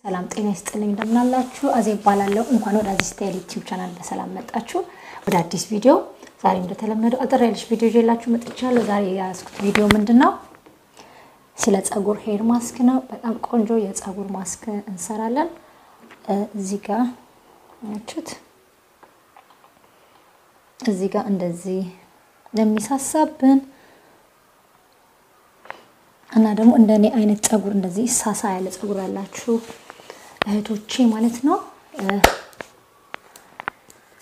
ሰላም ጤና ይስጥልኝ እንደምናላችሁ አዜብ ባላለው እንኳን ወደ አዲስ ዩቲዩብ ቻናል በሰላም መጣችሁ ወደ አዲስ ቪዲዮ ዛሬ እንደተለመደው አጠር ያለች ቪዲዮ ይዤላችሁ መጥቻለሁ ዛሬ ያስኩት ቪዲዮ ምንድነው ስለ ፀጉር ሄር ማስክ ነው በጣም ቆንጆ የፀጉር ማስክ እንሰራለን እዚህ ጋር አችሁት እዚህ ጋር እንደዚህ ለሚሳሳብን እና ደግሞ እንደኔ አይነት ፀጉር እንደዚህ ሳሳ ያለ ፀጉር ያላችሁ እህቶቼ ማለት ነው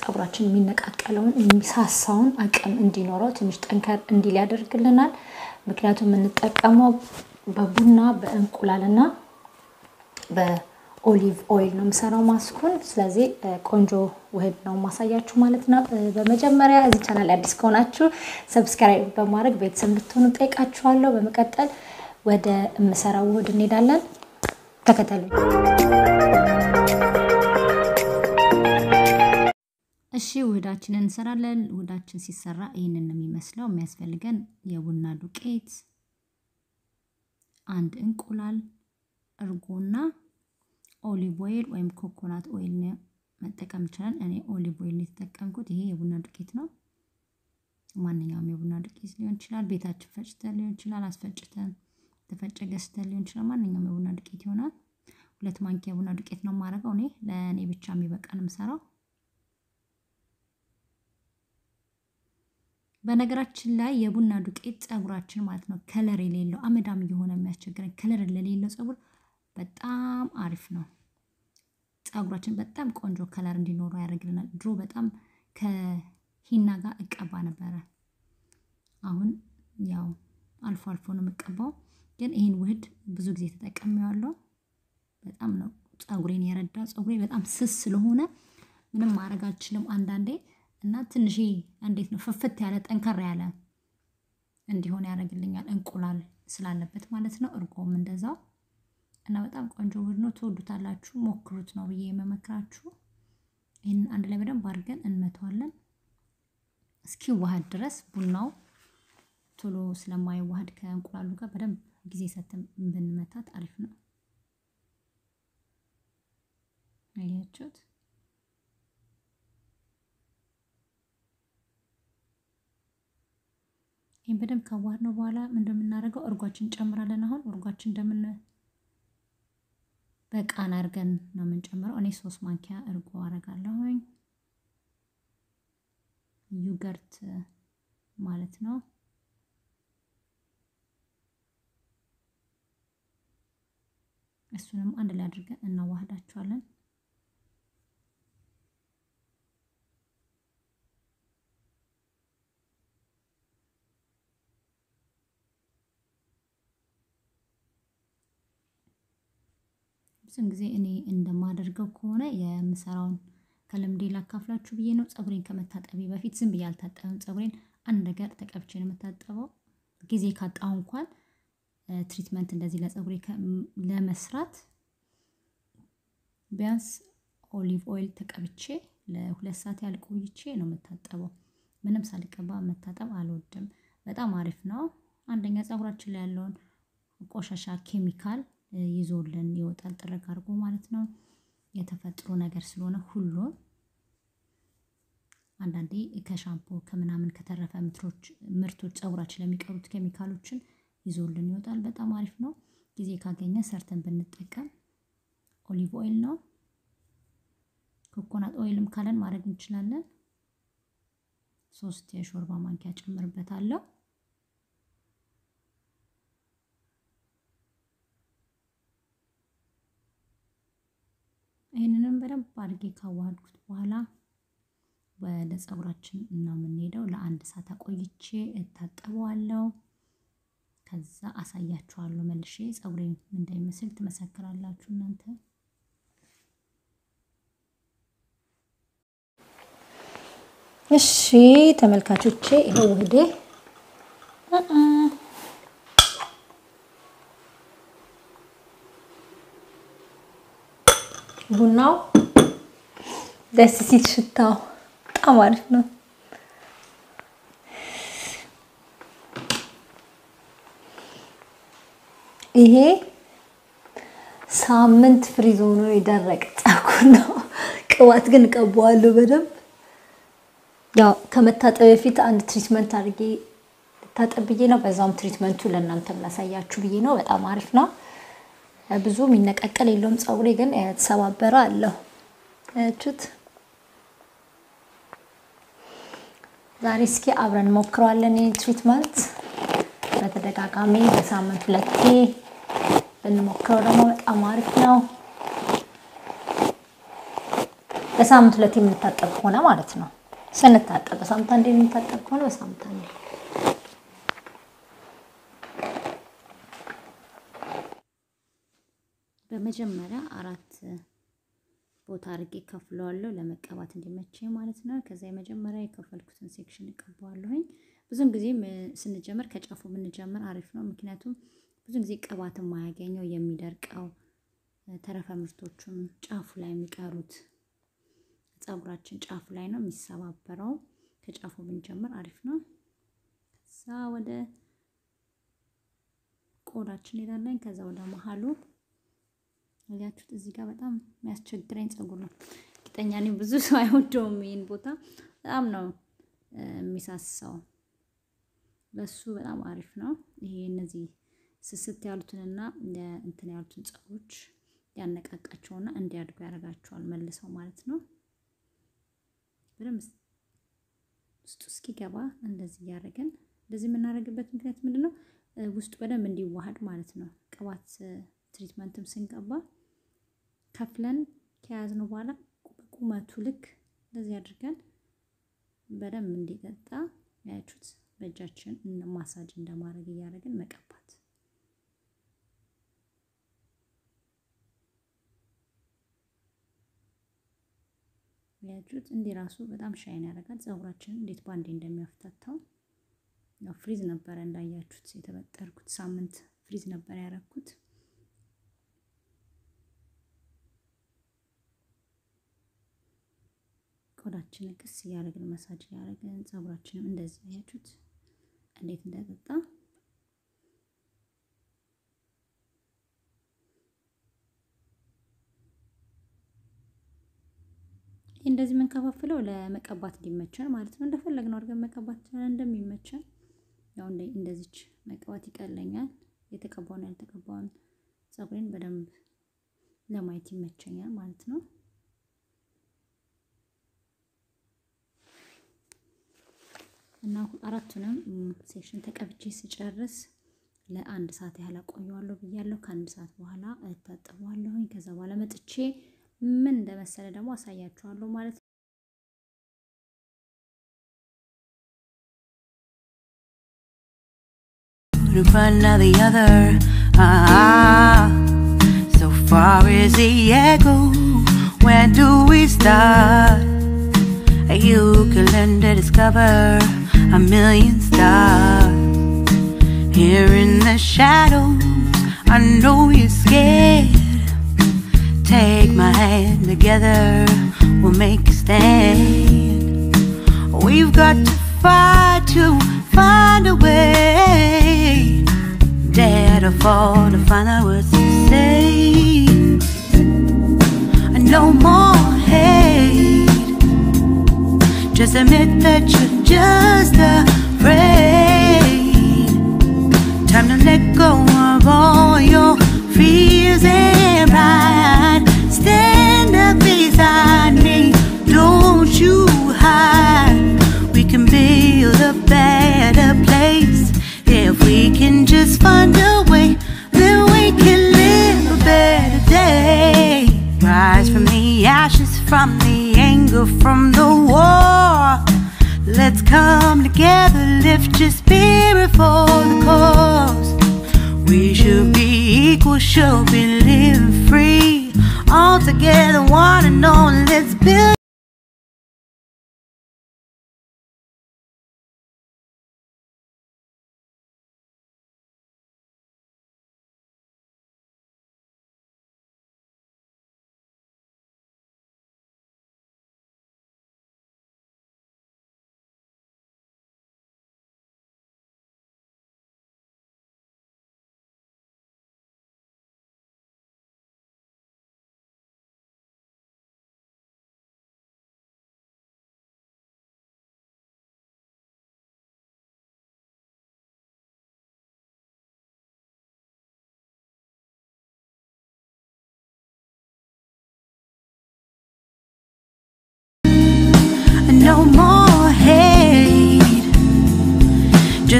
ፀጉራችን የሚነቃቀለውን የሚሳሳውን አቅም እንዲኖረው ትንሽ ጠንከር እንዲል ያደርግልናል ምክንያቱም እንጠቀመው በቡና በእንቁላልና በኦሊቭ ኦይል ነው የምሰራው ማስኩን ስለዚህ ቆንጆ ውህድ ነው ማሳያችሁ ማለት ነው በመጀመሪያ እዚህ ቻናል አዲስ ከሆናችሁ ሰብስክራይብ በማድረግ ቤተሰብ እንድትሆኑ ጠይቃችኋለሁ በመቀጠል ወደ ምሰራው ውህድ እንሄዳለን ተከታተሉኝ እሺ ውህዳችንን እንሰራለን ውህዳችን ሲሰራ ይሄንን ነው የሚመስለው የሚያስፈልገን የቡና ዱቄት አንድ እንቁላል እርጎና ኦሊቭ ኦይል ወይም ኮኮናት ኦይል ነው መጠቀም ይችላል እኔ ኦሊቭ ኦይል ነው ተጠቀምኩት ይሄ የቡና ዱቄት ነው ማንኛውም የቡና ዱቄት ሊሆን ይችላል ቤታችን ፈጭተን ሊሆን ይችላል አስፈጭተን ተፈጨ ገዝተን ሊሆን ይችላል ማንኛውም የቡና ዱቄት ይሆናል ሁለት ማንኪያ የቡና ዱቄት ነው ማረጋው ለኔ ብቻ የሚበቃንም ሰራው በነገራችን ላይ የቡና ዱቄት ፀጉራችን ማለት ነው ከለር የሌለው አመዳም የሆነ የሚያስቸግረን ከለር ለሌለው ፀጉር በጣም አሪፍ ነው ፀጉራችን በጣም ቆንጆ ከለር እንዲኖረው ያደርግልናል ድሮ በጣም ከሂና ጋር እቀባ ነበር አሁን ያው አልፎ አልፎ ነው መቀባው ግን ይሄን ውህድ ብዙ ጊዜ ተጠቅሜዋለሁ በጣም ነው ፀጉሬን ያረዳው ፀጉሬ በጣም ስስ ስለሆነ ምንም ማድረግ አልችልም አንዳንዴ እና ትንሽ እንዴት ነው ፍፍት ያለ ጠንከር ያለ እንዲሆን ያደርግልኛል እንቁላል ስላለበት ማለት ነው እርጎም እንደዛው እና በጣም ቆንጆ ውህድ ነው ተወዱታላችሁ ሞክሩት ነው ብዬ የመመክራችሁ ይሄን አንድ ላይ በደንብ አድርገን እንመታዋለን እስኪ ዋሃድ ድረስ ቡናው ቶሎ ስለማይዋሃድ ከእንቁላሉ ጋር በደንብ ጊዜ ሰተን ብንመታት አሪፍ ነው አያችሁት ይሄን በደንብ ካዋሃድነው በኋላ እንደምናደርገው እርጓችን ጨምራለን አሁን እርጓችን እንደምን በቃና አድርገን ነው የምንጨምረው እኔ 3 ማንኪያ እርጎ አረጋለሁኝ ዮገርት ማለት ነው እሱንም አንድ ላይ አድርገን እናዋህዳቸዋለን ብዙን ጊዜ እኔ እንደማደርገው ከሆነ የምሰራውን ከልምዴ ላካፍላችሁ ብዬ ነው ፀጉሬን ከመታጠቢ በፊት ዝም ብዬ አልታጠብም ፀጉሬን አንድ ነገር ተቀብቼ ነው የምታጠበው ጊዜ ካጣው እንኳን ትሪትመንት እንደዚህ ለፀጉሬ ለመስራት ቢያንስ ኦሊቭ ኦይል ተቀብቼ ለ2 ሰዓት ያልቆይቼ ነው የምታጠበው ምንም ሳልቀባ መታጠብ አልወድም በጣም አሪፍ ነው አንደኛ ፀጉራችን ላይ ያለውን ቆሻሻ ኬሚካል ይዞልን ይወጣል ጥርግ አድርጎ ማለት ነው የተፈጥሮ ነገር ስለሆነ ሁሉ አንዳንዴ ከሻምፖ ከምናምን ከተረፈ ምርቶች ፀጉራችን ለሚቀሩት ኬሚካሎችን ይዞልን ይወጣል በጣም አሪፍ ነው ጊዜ ካገኘ ሰርተን ብንጠቀም ኦሊቭ ኦይል ነው ኮኮናት ኦይልም ካለን ማድረግ እንችላለን 3 የሾርባ ማንኪያ ጨምርበታለሁ ይሄንንም በደንብ አድርጌ ካዋሃድኩት በኋላ ወደ ፀጉራችን ነው የምንሄደው ለአንድ ሰዓት አቆይቼ እታጠበዋለሁ ከዛ አሳያችኋለሁ መልሼ ፀጉሬን እንደሚመስል ትመሰክራላችሁ እናንተ እሺ ተመልካቾቼ ይሄው ውህዴ ቡናው ደስ ሲል ሽታው በጣም አሪፍ ነው ይሄ ሳምንት ፍሪዝ ሆኖ የደረቀ ፀጉር ነው ቅባት ግን ቀባዋለሁ በደንብ ያው ከመታጠብ በፊት አንድ ትሪትመንት አድርጌ ታጠብዬ ነው በዛም ትሪትመንቱ ለእናንተም ላሳያችሁ ብዬ ነው በጣም አሪፍ ነው ብዙ የሚነቀቀል የለውም ፀጉሬ ግን ተሰባበረ አለው እቹት ዛሬ እስኪ አብረን ሞክራለን ትሪትመንት በተደጋጋሚ በሳምንት ሁለቴ እንሞክረው ደግሞ በጣም አሪፍ ነው በሳምንት ሁለቴ የምንታጠብ ሆነ ማለት ነው ስንታጠብ በሳምንት አንዴ የምንታጠብ ሆነ በሳምንት አንዴ በመጀመሪያ አራት ቦታ አድርጌ ከፍለዋለሁ ለመቀባት እንዲመቸኝ ማለት ነው ከዛ የመጀመሪያ የከፈልኩትን ሴክሽን እቀባዋለሁኝ ብዙም ጊዜ ስንጀምር ከጫፉ ብንጀምር አሪፍ ነው ምክንያቱም ብዙ ጊዜ ቅባት የማያገኘው የሚደርቀው ተረፈ ምርቶቹም ጫፉ ላይ የሚቀሩት ፀጉራችን ጫፉ ላይ ነው የሚሰባበረው ከጫፉ ብንጀምር አሪፍ ነው ከዛ ወደ ቆዳችን ሄዳለን ከዛ ወደ መሃሉ ያያችሁት እዚህ ጋር በጣም የሚያስቸግረኝ ፀጉር ነው እርግጠኛ ነኝ ብዙ ሰው አይወደውም ይሄን ቦታ በጣም ነው የሚሳሳው ለሱ በጣም አሪፍ ነው ይሄ እነዚህ ስስት ያሉትንና እንትን ያሉትን ፀጉሮች ያነቃቃቸውና እንዲያድጉ ያደርጋቸዋል መልሰው ማለት ነው በደምብ ውስጥ እስኪገባ እንደዚህ ያደርገን እንደዚህ የምናደርግበት ምክንያት ምንድነው ውስጥ በደንብ እንዲዋሃድ ማለት ነው ቅባት ትሪትመንትም ስንቀባ ከፍለን ከያዝነው በኋላ ቁመቱ ልክ እንደዚህ አድርገን በደንብ እንዲጠጣ ያያችሁት በእጃችን ማሳጅ እንደማድረግ ያደርገን መቀባት ያያችሁት እንዲህ ራሱ በጣም ሻይን ያደርጋል ፀጉራችን እንዴት ባንዴ እንደሚያፍታታው ያው ፍሪዝ ነበር እንዳያችሁት የተበጠርኩት ሳምንት ፍሪዝ ነበር ያደረኩት ቆዳችንን ቅስ ያደርግን ማሳጅ ያደርገን ፀጉራችንን እንደዚህ ያያችሁት እንዴት እንደጠጣ እንደዚህ ምን ከፋፍለው ለመቀባት እንዲመቸን ማለት ነው እንደፈለግነው አድርገን መቀባት እንደሚመቸን ያው እንደዚች መቀባት ይቀለኛል የተቀባውን ያልተቀባውን ፀጉሬን በደንብ ለማየት ይመቸኛል ማለት ነው እና አራቱንም ሴክሽን ተቀብቼ ስጨርስ ለአንድ ሰዓት ያህል አቆየዋለሁ ብያለሁ ከአንድ ሰዓት በኋላ እታጠበዋለሁ ከዛ በኋላ መጥቼ ምን እንደመሰለ ደግሞ አሳያችኋለሁ ማለት ነው one or the other so far is the echo where do we start you can learn to discover a million stars here in the shadows I know you're scared take my hand together we'll make a stand we've got to fight to find a way dare to fall to find out what to say no more hate just admit that you're just afraid time to let go of all your fears and pride stand up beside me don't you hide we can build a better place if we can just find a way then we can live a better day rise from the ashes from the anger from the war let's come together lift your spirit for the cause we should be equal should be living free all together one and all let's build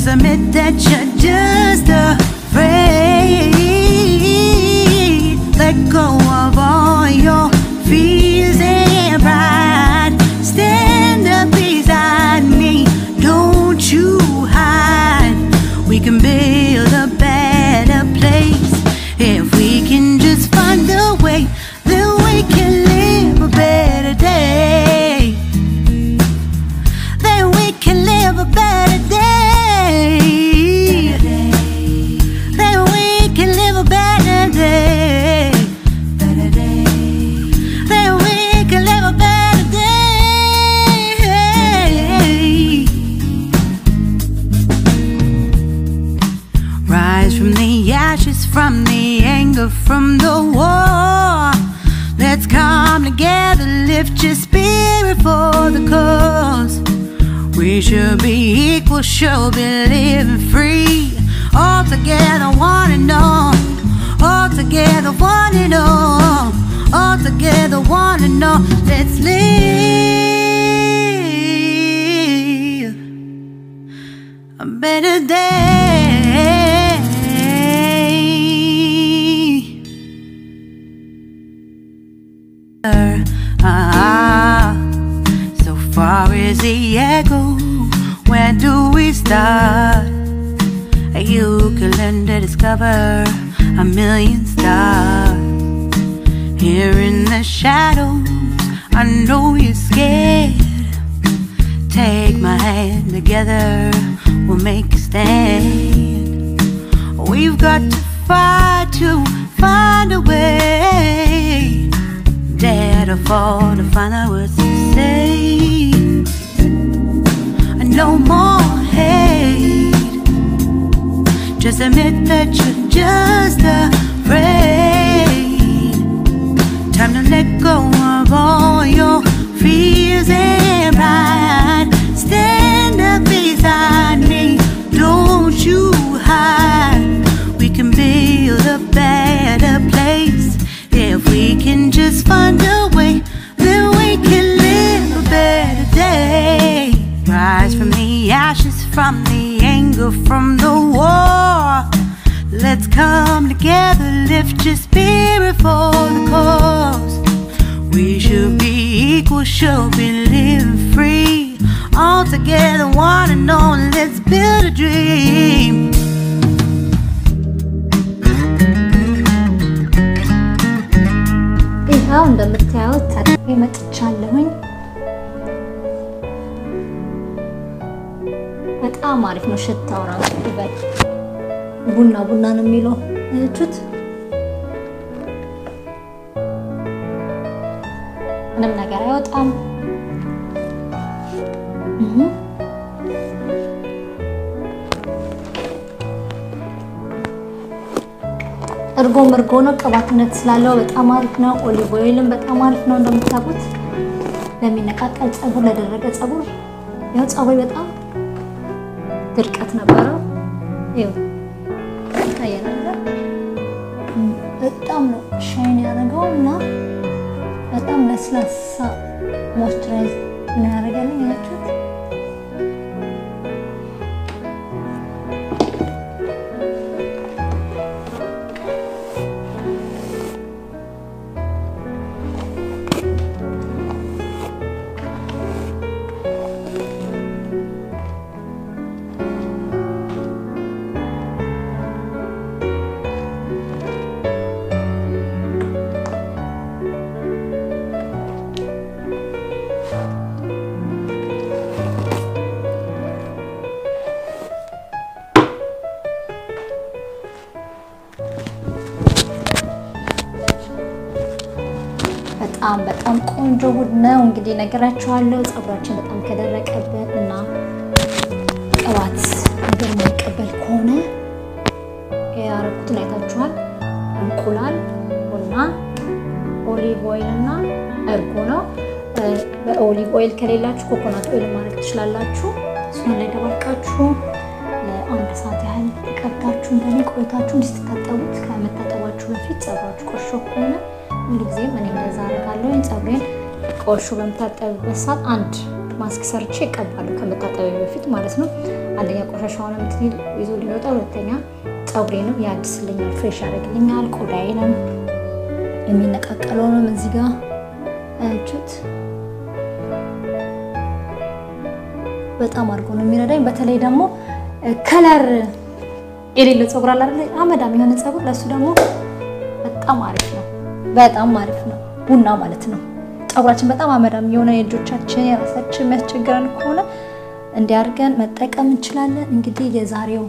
Just admit that you're just afraid. Let go of all your fears and pride. Stand up beside me, don't you hide. We can build a better place if we can just find a way. Then we can live a better day. Then we can live a better day. Then we can live a better day. Then we can live a better day. Rise from the ashes, from the anger, from the war. Let's come together, lift your spirit for the cause. We should be equal, should be living free. All together, one and all. All together, one and all. All together, one and all. Let's live a better day. So far is the echo. Where do we start? You can learn to discover a million stars. Here in the shadows, I know you're scared. Take my hand, together we'll make a stand. We've got to fight to find a way. Dare to fall to find out what to say. No more hate. Just admit that you're just afraid. Time to let go of all your fears and pride. Stand up beside me, don't you hide. We can build a better place if we can just find a way. Then we can live a better day. Rise from the ashes, from the anger, from the war. Let's come together, lift your spirit for the cause. We should be equal, should be living free. All together, one and all, let's build a dream. ይኸው እንደምታዩት ታጥቤ መጥቻለሁኝ። በጣም አሪፍ ነው ሽታው ራሱ ይበል ቡና ቡና ነው የሚለው እቹት ምንም ነገር አይወጣም። እርጎ ነው ቅባትነት ስላለው በጣም አሪፍ ነው። ኦሊቭ ኦይልም በጣም አሪፍ ነው እንደምታውቁት ለሚነቃቀል ፀጉር ለደረቀ ፀጉር ያው ፀጉር በጣም ድርቀት ነበረው ይው ታየናለ በጣም ነው ሻይን ያደረገውና በጣም ለስላሳ ሞይስቸራይዝ ነው ያደረገልኝ ያችሁት በጣም ቆንጆ ውድ ነው እንግዲህ ነገራችኋለሁ ፀጉራችን በጣም ከደረቀበትና ቅባት እንደማይቀበል ከሆነ ያረኩት አይታችኋል እንቁላል ቡና ኦሊቭ ኦይል እና እርጎ ነው በኦሊቭ ኦይል ከሌላችሁ ኮኮናት ኦይል ማድረግ ትችላላችሁ እሱን ላይ ደባልቃችሁ ለአንድ ሰዓት ያህል ተቀባችሁ እንደሚቆይታችሁ እንድትታጠቡት ከመታጠባችሁ በፊት ፀጉራችሁ ቆሾ ከሆነ ሁሉ ጊዜ ምን እንደዛ አደርጋለሁ ፀጉሬን ቆሾ በመታጠብበት ሰዓት አንድ ማስክ ሰርቼ እቀባለሁ ከመታጠቢያ በፊት ማለት ነው አንደኛ ቆሻሻውን እንትን ይዞ ሊወጣ ሁለተኛ ፀጉሬንም ያድስልኛል ፍሬሽ ያደርግልኛል ቆዳዬንም የሚነቃቀለውንም እዚህ ጋር አያችሁት በጣም አድርጎ ነው የሚረዳኝ በተለይ ደግሞ ከለር የሌለው ፀጉር አለ አይደል አመዳም የሆነ ፀጉር ለሱ ደግሞ በጣም አሪፍ ነው ቡና ማለት ነው ፀጉራችን በጣም አመዳም የሆነ የልጆቻችን የራሳችን የሚያስቸግረን ከሆነ እንዲያርገን መጠቀም እንችላለን እንግዲህ የዛሬው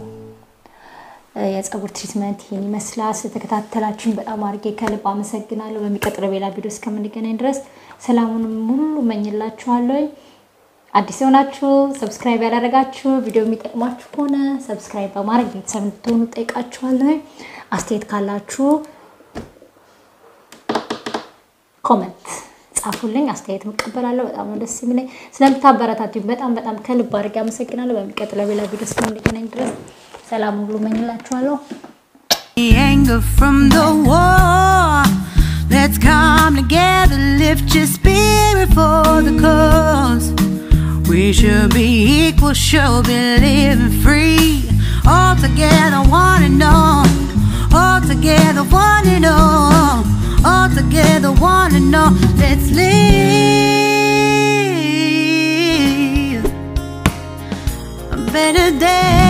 የፀጉር ትሪትመንት ይሄን ይመስላል ስለተከታተላችሁኝ በጣም አርጌ ከልብ አመሰግናለሁ በሚቀጥለው ሌላ ቪዲዮ እስከምንገናኝ ድረስ ሰላሙን ሁሉ መኝላችኋለሁ አዲስ ሆናችሁ ሰብስክራይብ ያላደረጋችሁ ቪዲዮ የሚጠቅማችሁ ከሆነ ሰብስክራይብ በማድረግ ቤተሰብ እንድትሆኑ ጠይቃችኋለሁ አስተያየት ካላችሁ ኮሜንት ጻፉልኝ አስተያየት መቀበላለሁ በጣም ነው ደስ የሚለኝ ስለምታበረታቱኝ በጣም ከልብ አድርጌ አመሰግናለሁ በሚቀጥለው ሌላ ቪዲዮ እስከምንገናኝ ድረስ ሰላም ሁሉ መኝላችኋለሁ anger from the war let's come together lift your spirit for the cause we should be equal should be living free all together one and all together one and all together one and all let's live a better day